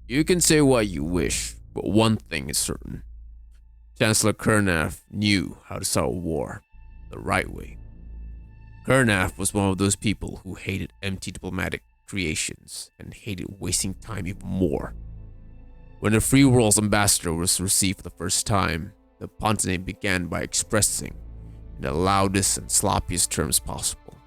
You can say what you wish, but one thing is certain. Chancellor Kurnath knew how to start a war the right way. Kurnath was one of those people who hated empty diplomatic creations and hated wasting time even more. When the Free World's ambassador was received for the first time, the Pontiff began by expressing, in the loudest and sloppiest terms possible,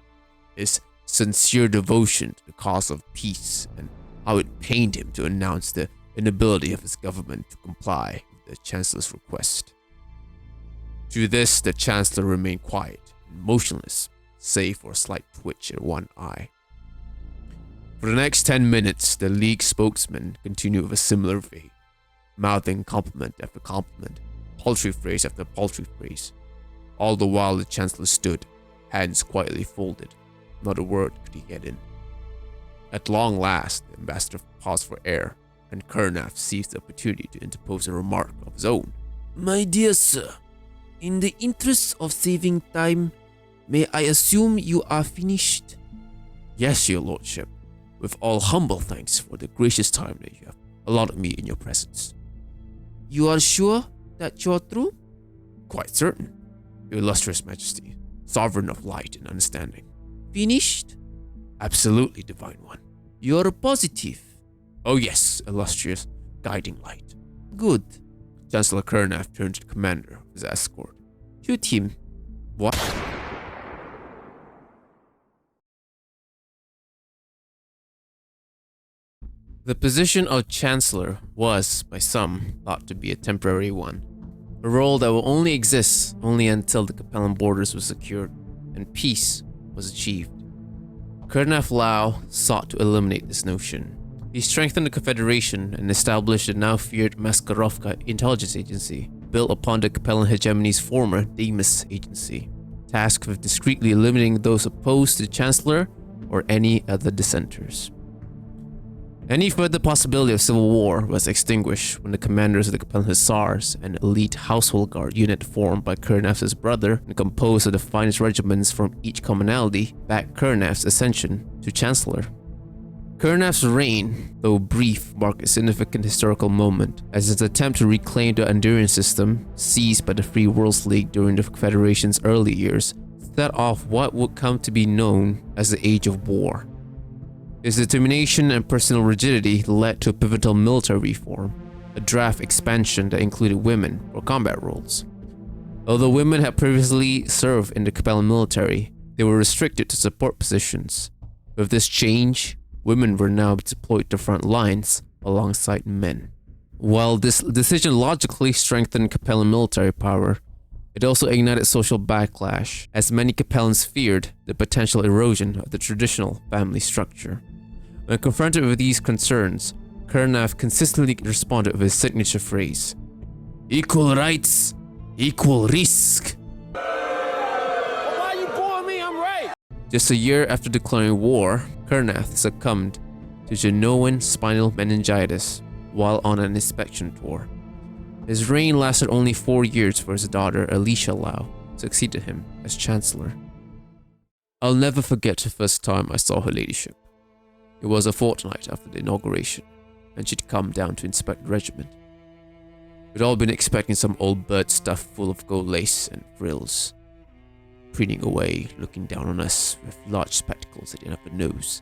his sincere devotion to the cause of peace and how it pained him to announce the inability of his government to comply with the Chancellor's request. To this, the Chancellor remained quiet and motionless, save for a slight twitch in one eye. For the next 10 minutes, the League spokesman continued with a similar vein, mouthing compliment after compliment, paltry phrase after paltry phrase. All the while the Chancellor stood, hands quietly folded. Not a word could he get in. At long last, the ambassador paused for air, and Kurnath seized the opportunity to interpose a remark of his own. My dear sir, in the interest of saving time, may I assume you are finished? Yes, your lordship, with all humble thanks for the gracious time that you have allotted me in your presence. You are sure that you are through? Quite certain, your illustrious majesty, sovereign of light and understanding. Finished? Absolutely, divine one. You're positive? Oh yes, illustrious guiding light. Good. Chancellor Kurnath turned to the commander of his escort. Shoot him. What? The position of Chancellor was, by some, thought to be a temporary one. A role that will only exist until the Capellan borders were secured and peace was achieved. Kurnath Lao sought to eliminate this notion. He strengthened the Confederation and established the now feared Maskarovka intelligence agency, built upon the Capellan hegemony's former Demas agency, tasked with discreetly eliminating those opposed to the Chancellor or any other dissenters. Any further possibility of civil war was extinguished when the commanders of the Capellan Hussars, an elite household guard unit formed by Kurnath's brother and composed of the finest regiments from each commonalty, backed Kurnath's ascension to Chancellor. Kurnath's reign, though brief, marked a significant historical moment, as his attempt to reclaim the Andurian system, seized by the Free Worlds League during the Confederation's early years, set off what would come to be known as the Age of War. His determination and personal rigidity led to a pivotal military reform, a draft expansion that included women for combat roles. Although women had previously served in the Capellan military, they were restricted to support positions. With this change, women were now deployed to front lines alongside men. While this decision logically strengthened Capellan military power, it also ignited social backlash, as many Capellans feared the potential erosion of the traditional family structure. When confronted with these concerns, Kurnath consistently responded with his signature phrase, "Equal rights, equal risk." Why you boring me? I'm right. Just a year after declaring war, Kurnath succumbed to genuine spinal meningitis while on an inspection tour. His reign lasted only 4 years for his daughter Alicia Lau succeeded him as Chancellor. I'll never forget the first time I saw her ladyship. It was a fortnight after the inauguration, and she'd come down to inspect the regiment. We'd all been expecting some old bird stuff full of gold lace and frills, preening away, looking down on us with large spectacles at the end of her nose.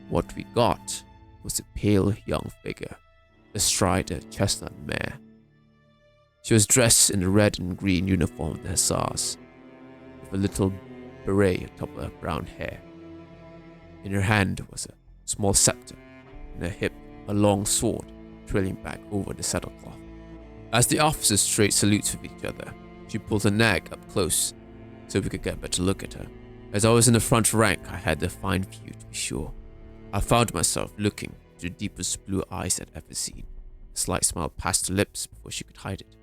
What we got was a pale young figure, astride a chestnut mare. She was dressed in the red and green uniform of the Hussars, with a little beret atop her brown hair. In her hand was a small scepter, in her hip a long sword trailing back over the saddlecloth. As the officers traded salutes with each other, she pulled her nag up close so we could get a better look at her. As I was in the front rank, I had a fine view to be sure. I found myself looking into the deepest blue eyes I'd ever seen. A slight smile passed her lips before she could hide it.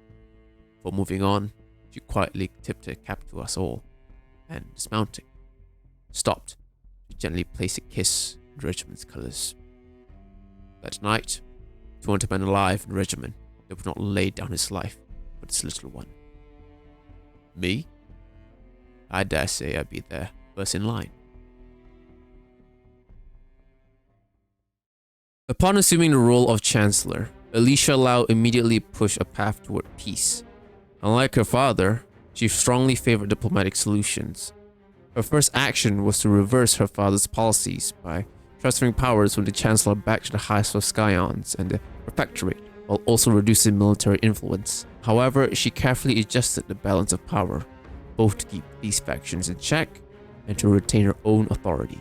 Before moving on, she quietly tipped her cap to us all, and dismounting, stopped to gently place a kiss on the regiment's colours. That night, 200 men alive in the regiment that would not lay down his life for this little one. Me? I dare say I'd be there, first in line. Upon assuming the role of Chancellor, Alicia Lau immediately pushed a path toward peace. Unlike her father, she strongly favored diplomatic solutions. Her first action was to reverse her father's policies by transferring powers from the Chancellor back to the Highest of Scions and the Protectorate, while also reducing military influence. However, she carefully adjusted the balance of power, both to keep these factions in check and to retain her own authority.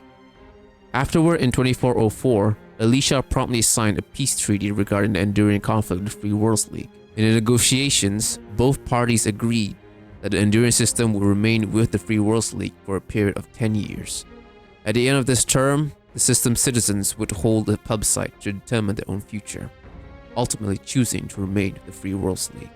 Afterward, in 2404, Alicia promptly signed a peace treaty regarding the enduring conflict with the Free Worlds League. In the negotiations, both parties agreed that the enduring system would remain with the Free Worlds League for a period of 10 years. At the end of this term, the system's citizens would hold a plebiscite to determine their own future, ultimately choosing to remain with the Free Worlds League.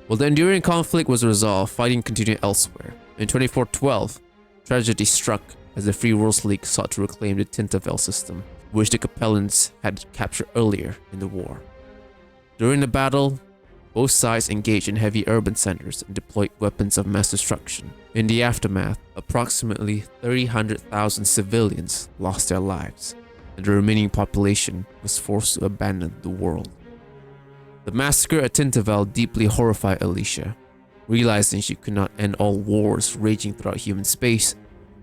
While the enduring conflict was resolved, fighting continued elsewhere. In 2412, tragedy struck as the Free Worlds League sought to reclaim the Tintavel system, which the Capellans had captured earlier in the war. During the battle, both sides engaged in heavy urban centers and deployed weapons of mass destruction. In the aftermath, approximately 300,000 civilians lost their lives, and the remaining population was forced to abandon the world. The massacre at Tintavel deeply horrified Alicia. Realizing she could not end all wars raging throughout human space,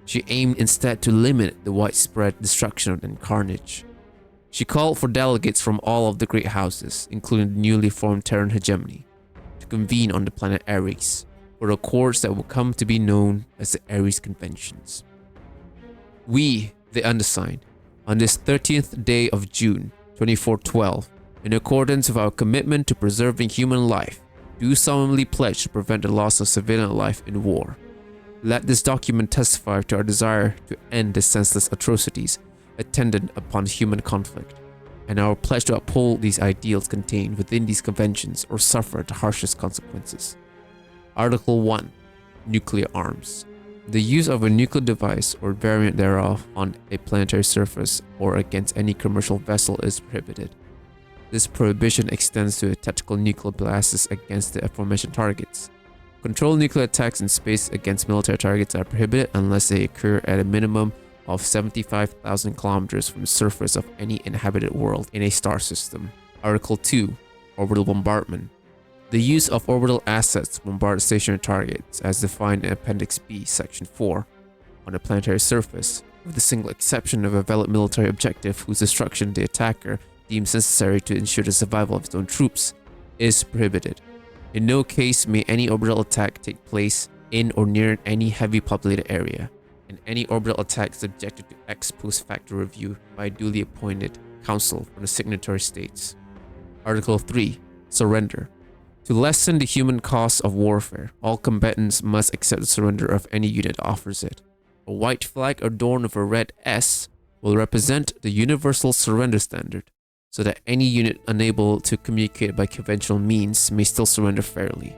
she aimed instead to limit the widespread destruction and carnage. She called for delegates from all of the great houses, including the newly formed Terran hegemony, to convene on the planet Ares for the accords that will come to be known as the Ares Conventions. We, the undersigned, on this 30th day of June 2412, in accordance with our commitment to preserving human life, do solemnly pledge to prevent the loss of civilian life in war. Let this document testify to our desire to end the senseless atrocities attendant upon human conflict, and our pledge to uphold these ideals contained within these conventions or suffer the harshest consequences. Article 1. Nuclear arms. The use of a nuclear device or variant thereof on a planetary surface or against any commercial vessel is prohibited. This prohibition extends to tactical nuclear blasts against the aforementioned targets. Controlled nuclear attacks in space against military targets are prohibited unless they occur at a minimum of 75,000 kilometers from the surface of any inhabited world in a star system. Article 2. Orbital bombardment. The use of orbital assets to bombard stationary targets, as defined in Appendix B, Section 4, on a planetary surface, with the single exception of a valid military objective whose destruction the attacker deems necessary to ensure the survival of its own troops, is prohibited. In no case may any orbital attack take place in or near any heavily populated area, and any orbital attack is subjected to ex post facto review by a duly appointed council from the signatory states. Article 3. Surrender. To lessen the human cost of warfare, all combatants must accept the surrender of any unit that offers it. A white flag adorned with a red S will represent the universal surrender standard, so that any unit unable to communicate by conventional means may still surrender fairly.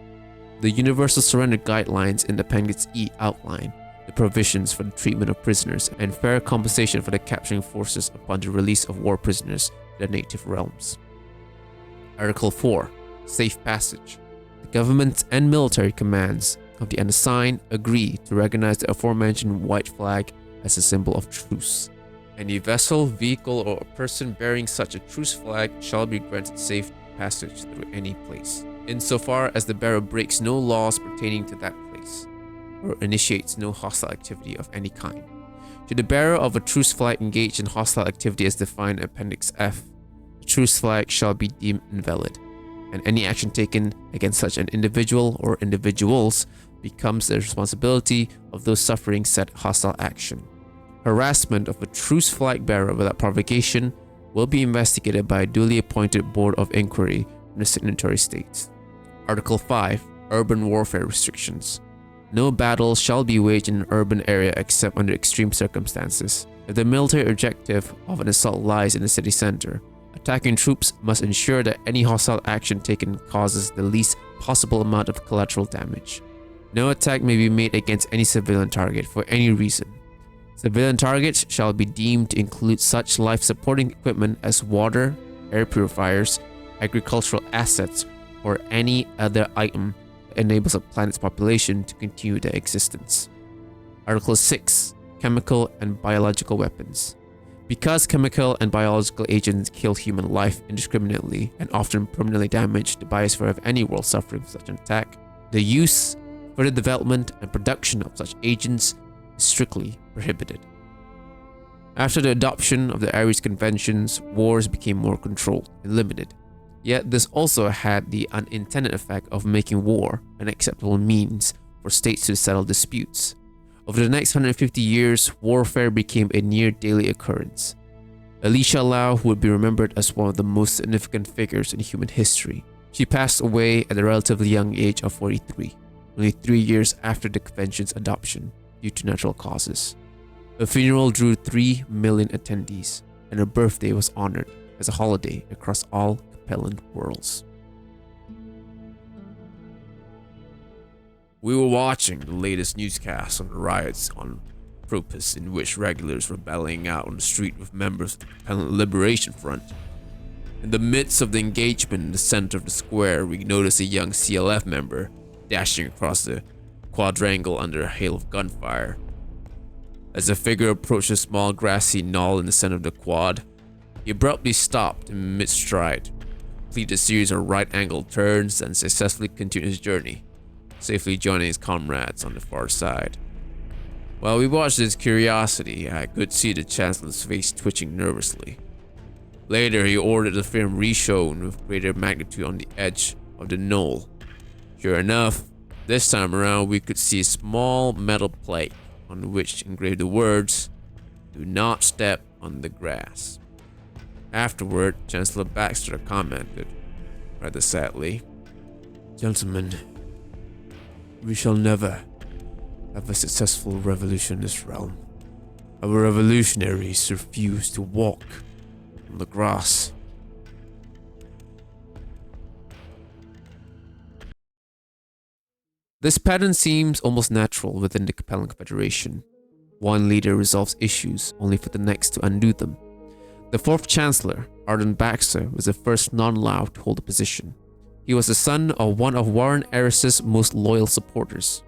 The Universal Surrender Guidelines in Appendix E outline the provisions for the treatment of prisoners and fair compensation for the capturing forces upon the release of war prisoners to their native realms. Article 4. Safe Passage. The governments and military commands of the undersigned agree to recognize the aforementioned white flag as a symbol of truce. Any vessel, vehicle, or a person bearing such a truce flag shall be granted safe passage through any place, insofar as the bearer breaks no laws pertaining to that place, or initiates no hostile activity of any kind. Should the bearer of a truce flag engage in hostile activity as defined in Appendix F, the truce flag shall be deemed invalid, and any action taken against such an individual or individuals becomes the responsibility of those suffering said hostile action. Harassment of a truce flag bearer without provocation will be investigated by a duly appointed board of inquiry from the signatory states. Article 5. Urban warfare restrictions. No battle shall be waged in an urban area except under extreme circumstances. If the military objective of an assault lies in the city center, attacking troops must ensure that any hostile action taken causes the least possible amount of collateral damage. No attack may be made against any civilian target for any reason. Civilian targets shall be deemed to include such life-supporting equipment as water, air purifiers, agricultural assets, or any other item that enables a planet's population to continue their existence. Article 6. Chemical and biological weapons. Because chemical and biological agents kill human life indiscriminately and often permanently damage the biosphere of any world suffering from such an attack, the use, further development, and production of such agents is strictly prohibited. After the adoption of the Ares Conventions, wars became more controlled and limited. Yet this also had the unintended effect of making war an acceptable means for states to settle disputes. Over the next 150 years, warfare became a near daily occurrence. Alicia Lau would be remembered as one of the most significant figures in human history. She passed away at a relatively young age of 43, only 3 years after the convention's adoption, due to natural causes. Her funeral drew 3 million attendees, and her birthday was honored as a holiday across all Capellan worlds. We were watching the latest newscast on the riots on Propus, in which regulars were battling out on the street with members of the Capellan Liberation Front. In the midst of the engagement in the center of the square, we noticed a young CLF member dashing across the quadrangle under a hail of gunfire. As the figure approached a small grassy knoll in the center of the quad, he abruptly stopped in mid-stride, completed a series of right-angled turns, and successfully continued his journey, safely joining his comrades on the far side. While we watched with curiosity, I could see the Chancellor's face twitching nervously. Later, he ordered the film reshown with greater magnitude on the edge of the knoll. Sure enough, this time around we could see a small metal plate on which engraved the words, "Do not step on the grass." Afterward, Chancellor Baxter commented, rather sadly, "Gentlemen, we shall never have a successful revolution in this realm. Our revolutionaries refuse to walk on the grass." This pattern seems almost natural within the Capellan Confederation. One leader resolves issues only for the next to undo them. The fourth Chancellor, Arden Baxter, was the first non-Lao to hold the position. He was the son of one of Warren Eris's most loyal supporters.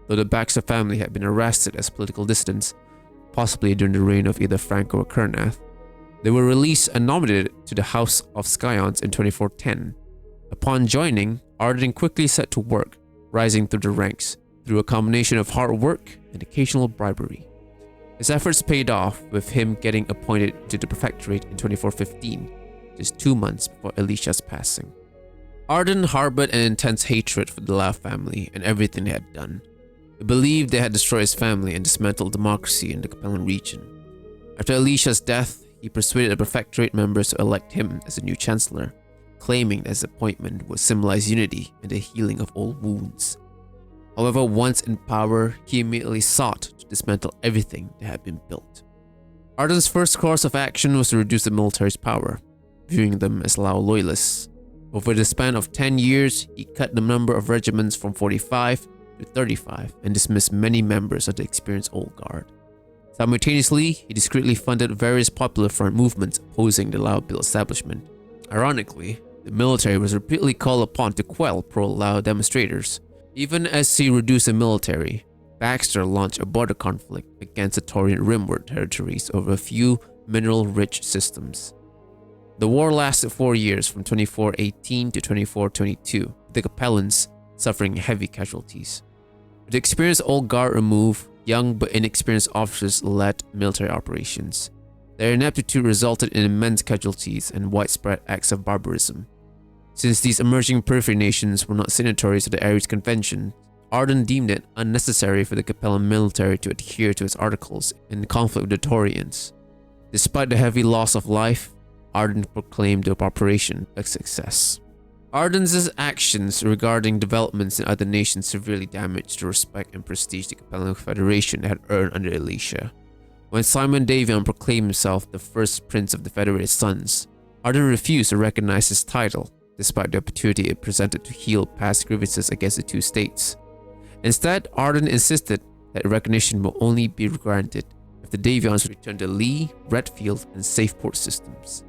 Though the Baxter family had been arrested as political dissidents, possibly during the reign of either Franco or Kernath, they were released and nominated to the House of Scions in 2410. Upon joining, Arden quickly set to work, rising through the ranks through a combination of hard work and occasional bribery. His efforts paid off, with him getting appointed to the prefectorate in 2415, just 2 months before Alicia's passing. Arden harbored an intense hatred for the Lau family and everything they had done. He believed they had destroyed his family and dismantled democracy in the Capellan region. After Alicia's death, he persuaded the prefectorate members to elect him as the new chancellor, claiming that his appointment would symbolize unity and the healing of old wounds. However, once in power, he immediately sought to dismantle everything that had been built. Arden's first course of action was to reduce the military's power, viewing them as Lao loyalists. Over the span of 10 years, he cut the number of regiments from 45 to 35 and dismissed many members of the experienced Old Guard. Simultaneously, he discreetly funded various popular front movements opposing the Lao Bill establishment. Ironically, the military was repeatedly called upon to quell pro-Lao demonstrators. Even as he reduced the military, Baxter launched a border conflict against the Taurian Rimward territories over a few mineral-rich systems. The war lasted 4 years, from 2418 to 2422, with the Capellans suffering heavy casualties. With the experienced Old Guard removed, young but inexperienced officers led military operations. Their ineptitude resulted in immense casualties and widespread acts of barbarism. Since these emerging periphery nations were not signatories to the Ares Convention, Arden deemed it unnecessary for the Capellan military to adhere to its articles in conflict with the Taurians. Despite the heavy loss of life, Arden proclaimed the operation a success. Arden's actions regarding developments in other nations severely damaged the respect and prestige the Capellan Confederation had earned under Alicia. When Simon Davion proclaimed himself the first prince of the Federated Sons, Arden refused to recognize his title, despite the opportunity it presented to heal past grievances against the two states. Instead, Arden insisted that recognition will only be granted if the Davions returned the Lee, Redfield, and Safeport systems.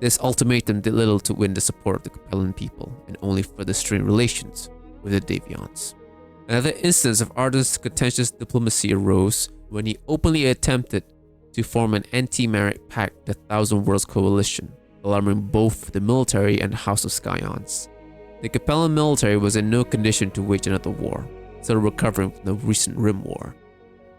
This ultimatum did little to win the support of the Capellan people and only further strained relations with the Davions. Another instance of Arden's contentious diplomacy arose when he openly attempted to form an anti-Marik pact with the Thousand Worlds Coalition, alarming both the military and House of Scions. The Capellan military was in no condition to wage another war, still recovering from the recent Rim War.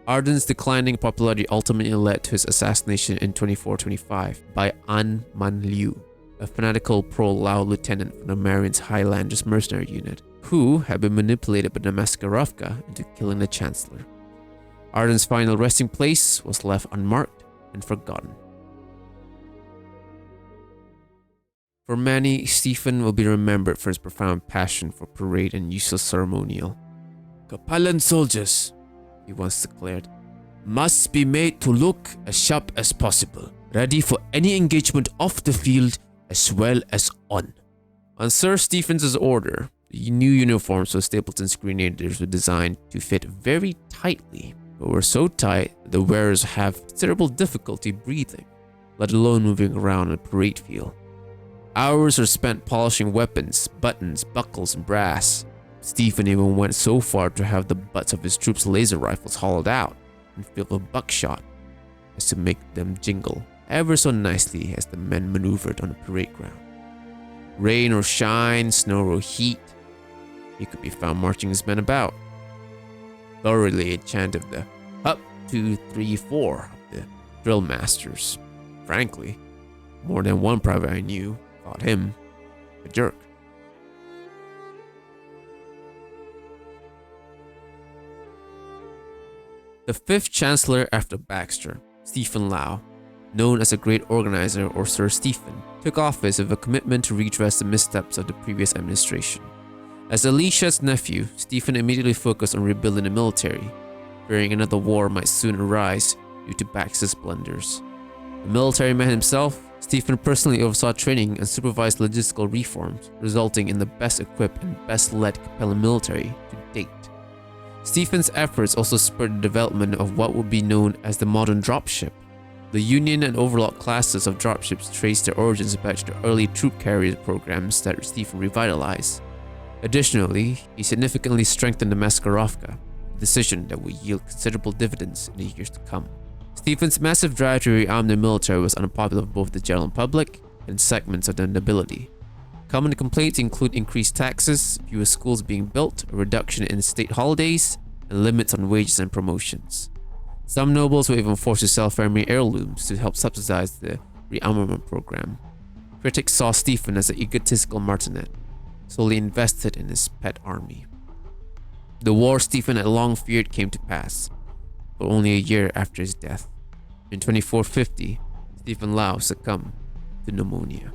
Arden's declining popularity ultimately led to his assassination in 2425 by An Man Liu, a fanatical pro-Lao lieutenant from the Marians Highlanders mercenary unit, who had been manipulated by the Maskarovka into killing the Chancellor. Arden's final resting place was left unmarked and forgotten. For many, Stephen will be remembered for his profound passion for parade and useless ceremonial. Capellan soldiers, he once declared, must be made to look as sharp as possible, ready for any engagement off the field as well as on. On Sir Stephens's order, the new uniforms for Stapleton's Grenadiers were designed to fit very tightly, but were so tight that the wearers have considerable difficulty breathing, let alone moving around a parade field. Hours are spent polishing weapons, buttons, buckles, and brass. Stephen even went so far to have the butts of his troops' laser rifles hollowed out and filled with buckshot, as to make them jingle ever so nicely as the men maneuvered on the parade ground. Rain or shine, snow or heat, he could be found marching his men about. Thoroughly a chant of the up, 2, 3, 4 of the drill masters. Frankly, more than one private I knew thought him a jerk. The fifth Chancellor after Baxter, Stephen Lau, known as a great organizer or Sir Stephen, took office with a commitment to redress the missteps of the previous administration. As Alicia's nephew, Stephen immediately focused on rebuilding the military, fearing another war might soon arise due to Baxter's blunders. A military man himself, Stephen personally oversaw training and supervised logistical reforms, resulting in the best equipped and best led Capellan military to date. Stephen's efforts also spurred the development of what would be known as the modern dropship. The Union and Overlord classes of dropships trace their origins back to the early troop carrier programs that Stephen revitalized. Additionally, he significantly strengthened the Maskarovka, a decision that would yield considerable dividends in the years to come. Stephen's massive drive to rearm the military was unpopular with both the general public and segments of the nobility. Common complaints include increased taxes, fewer schools being built, a reduction in state holidays, and limits on wages and promotions. Some nobles were even forced to sell family heirlooms to help subsidize the rearmament program. Critics saw Stephen as an egotistical martinet, solely invested in his pet army. The war Stephen had long feared came to pass, but only a year after his death. In 2450, Stephen Lau succumbed to pneumonia.